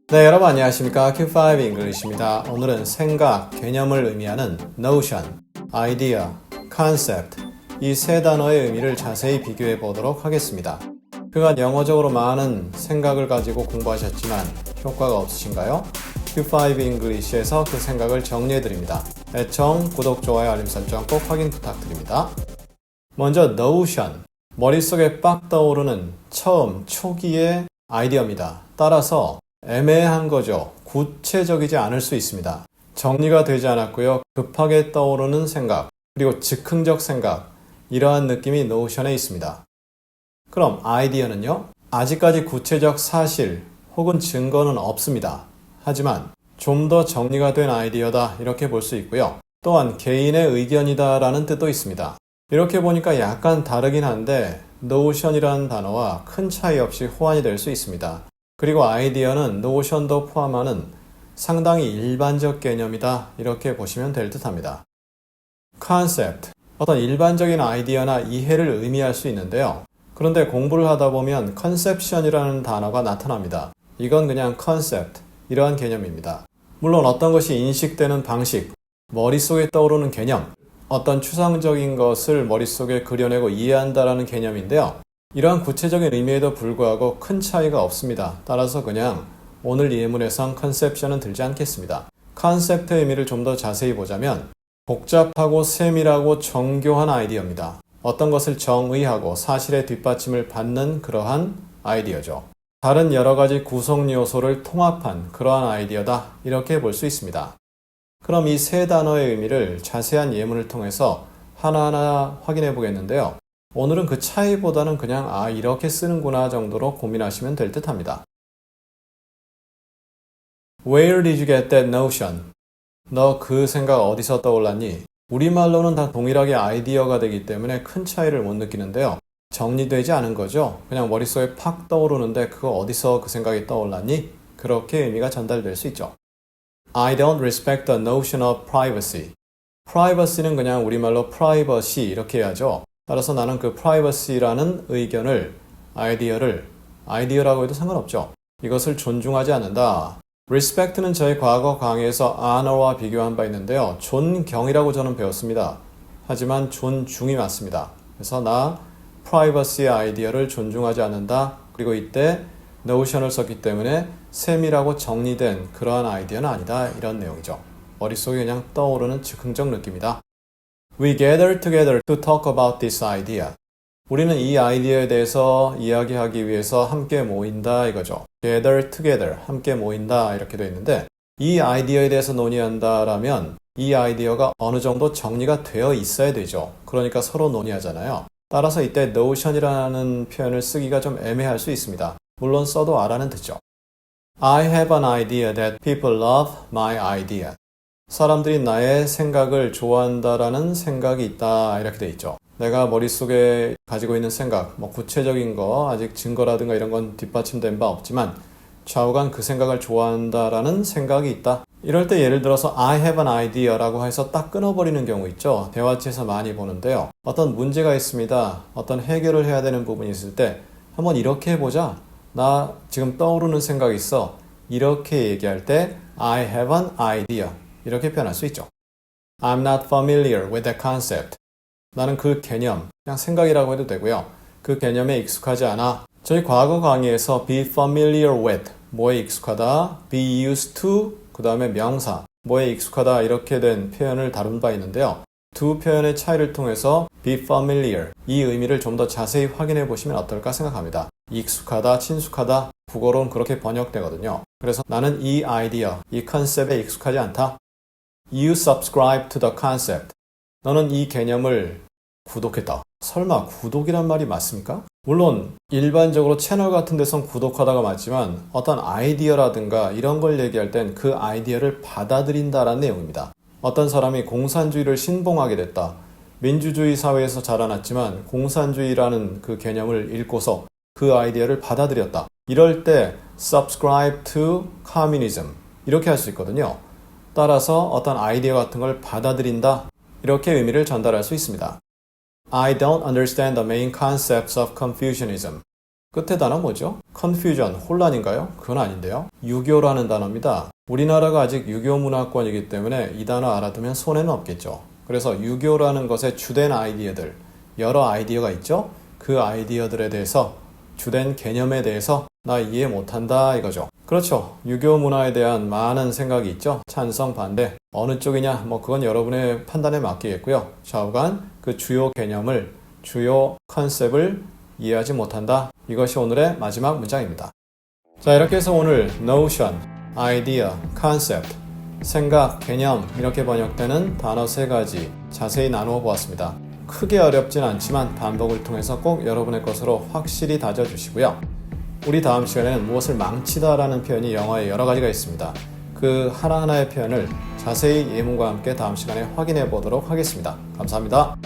네, 여러분 안녕하십니까? Q5 English입니다. 오늘은 생각, 개념을 의미하는 notion, idea, concept 이 세 단어의 의미를 자세히 비교해 보도록 하겠습니다. 그간 영어적으로 많은 생각을 가지고 공부하셨지만 효과가 없으신가요? Q5 English에서 그 생각을 정리해 드립니다. 애청, 구독, 좋아요, 알림 설정 꼭 확인 부탁드립니다. 먼저 notion, 머릿속에 빡 떠오르는 처음, 초기의 아이디어입니다. 따라서 애매한 거죠. 구체적이지 않을 수 있습니다. 정리가 되지 않았고요. 급하게 떠오르는 생각, 그리고 즉흥적 생각, 이러한 느낌이 노션에 있습니다. 그럼 아이디어는요? 아직까지 구체적 사실 혹은 증거는 없습니다. 하지만 좀 더 정리가 된 아이디어다 이렇게 볼 수 있고요. 또한 개인의 의견이다 라는 뜻도 있습니다. 이렇게 보니까 약간 다르긴 한데 노션이라는 단어와 큰 차이 없이 호환이 될 수 있습니다. 그리고 아이디어는 노션도 포함하는 상당히 일반적 개념이다 이렇게 보시면 될 듯합니다. concept, 어떤 일반적인 아이디어나 이해를 의미할 수 있는데요. 그런데 공부를 하다 보면 conception이라는 단어가 나타납니다. 이건 그냥 concept, 이러한 개념입니다. 물론 어떤 것이 인식되는 방식, 머릿속에 떠오르는 개념, 어떤 추상적인 것을 머릿속에 그려내고 이해한다라는 개념인데요. 이러한 구체적인 의미에도 불구하고 큰 차이가 없습니다. 따라서 그냥 오늘 이 예문에선 컨셉션은 들지 않겠습니다. 컨셉트의 의미를 좀 더 자세히 보자면 복잡하고 세밀하고 정교한 아이디어입니다. 어떤 것을 정의하고 사실의 뒷받침을 받는 그러한 아이디어죠. 다른 여러 가지 구성 요소를 통합한 그러한 아이디어다 이렇게 볼 수 있습니다. 그럼 이 세 단어의 의미를 자세한 예문을 통해서 하나하나 확인해 보겠는데요. 오늘은 그 차이보다는 그냥 이렇게 쓰는구나 정도로 고민하시면 될 듯합니다. Where did you get that notion? 너 그 생각 어디서 떠올랐니? 우리말로는 다 동일하게 아이디어가 되기 때문에 큰 차이를 못 느끼는데요. 정리되지 않은 거죠. 그냥 머릿속에 팍 떠오르는데 그거 어디서 그 생각이 떠올랐니? 그렇게 의미가 전달될 수 있죠. I don't respect the notion of privacy. privacy는 그냥 우리말로 privacy 이렇게 해야죠. 따라서 나는 그 privacy라는 의견을, 아이디어라고 해도 상관없죠. 이것을 존중하지 않는다. respect는 저희 과거 강의에서 honor와 비교한 바 있는데요. 존경이라고 저는 배웠습니다. 하지만 존중이 맞습니다. 그래서 나 privacy 아이디어를 존중하지 않는다. 그리고 이때 notion을 썼기 때문에 세밀하고 정리된 그러한 아이디어는 아니다. 이런 내용이죠. 머릿속에 그냥 떠오르는 즉흥적 느낌이다. We gather together to talk about this idea. 우리는 이 아이디어에 대해서 이야기하기 위해서 함께 모인다 이거죠. gather together, 함께 모인다 이렇게 되어 있는데 이 아이디어에 대해서 논의한다라면 이 아이디어가 어느 정도 정리가 되어 있어야 되죠. 그러니까 서로 논의하잖아요. 따라서 이때 notion이라는 표현을 쓰기가 좀 애매할 수 있습니다. 물론 써도 알아는 듣죠. I have an idea that people love my idea. 사람들이 나의 생각을 좋아한다라는 생각이 있다 이렇게 돼 있죠. 내가 머릿속에 가지고 있는 생각, 구체적인 거 아직 증거라든가 이런 건 뒷받침된 바 없지만 좌우간 그 생각을 좋아한다라는 생각이 있다. 이럴 때 예를 들어서 I have an idea라고 해서 딱 끊어버리는 경우 있죠. 대화치에서 많이 보는데요. 어떤 문제가 있습니다. 어떤 해결을 해야 되는 부분이 있을 때 한번 이렇게 해보자. 나 지금 떠오르는 생각이 있어. 이렇게 얘기할 때 I have an idea. 이렇게 표현할 수 있죠. I'm not familiar with the concept. 나는 그 개념, 그냥 생각이라고 해도 되고요. 그 개념에 익숙하지 않아. 저희 과거 강의에서 be familiar with, 뭐에 익숙하다, be used to, 그 다음에 명사, 뭐에 익숙하다 이렇게 된 표현을 다룬 바 있는데요. 두 표현의 차이를 통해서 be familiar, 이 의미를 좀 더 자세히 확인해 보시면 어떨까 생각합니다. 익숙하다, 친숙하다, 국어로는 그렇게 번역되거든요. 그래서 나는 이 아이디어, 이 컨셉에 익숙하지 않다. You subscribe to the concept. 너는 이 개념을 구독했다. 설마 구독이란 말이 맞습니까? 물론 일반적으로 채널 같은 데선 구독하다가 맞지만 어떤 아이디어라든가 이런 걸 얘기할 땐 그 아이디어를 받아들인다라는 내용입니다. 어떤 사람이 공산주의를 신봉하게 됐다. 민주주의 사회에서 자라났지만 공산주의라는 그 개념을 읽고서 그 아이디어를 받아들였다. 이럴 때 subscribe to communism 이렇게 할 수 있거든요. 따라서 어떤 아이디어 같은 걸 받아들인다 이렇게 의미를 전달할 수 있습니다. I don't understand the main concepts of Confucianism. 끝에 단어 뭐죠? confusion, 혼란인가요? 그건 아닌데요. 유교라는 단어입니다. 우리나라가 아직 유교 문화권이기 때문에 이 단어 알아두면 손해는 없겠죠. 그래서 유교라는 것의 주된 아이디어들, 여러 아이디어가 있죠? 그 아이디어들에 대해서 주된 개념에 대해서 나 이해 못한다 이거죠. 그렇죠. 유교 문화에 대한 많은 생각이 있죠. 찬성, 반대. 어느 쪽이냐? 그건 여러분의 판단에 맡기겠고요. 좌우간 그 주요 개념을, 주요 컨셉을 이해하지 못한다. 이것이 오늘의 마지막 문장입니다. 자, 이렇게 해서 오늘 notion, idea, concept, 생각, 개념 이렇게 번역되는 단어 3가지 자세히 나누어 보았습니다. 크게 어렵진 않지만 반복을 통해서 꼭 여러분의 것으로 확실히 다져주시고요. 우리 다음 시간에는 무엇을 망치다라는 표현이 영어에 여러 가지가 있습니다. 그 하나하나의 표현을 자세히 예문과 함께 다음 시간에 확인해 보도록 하겠습니다. 감사합니다.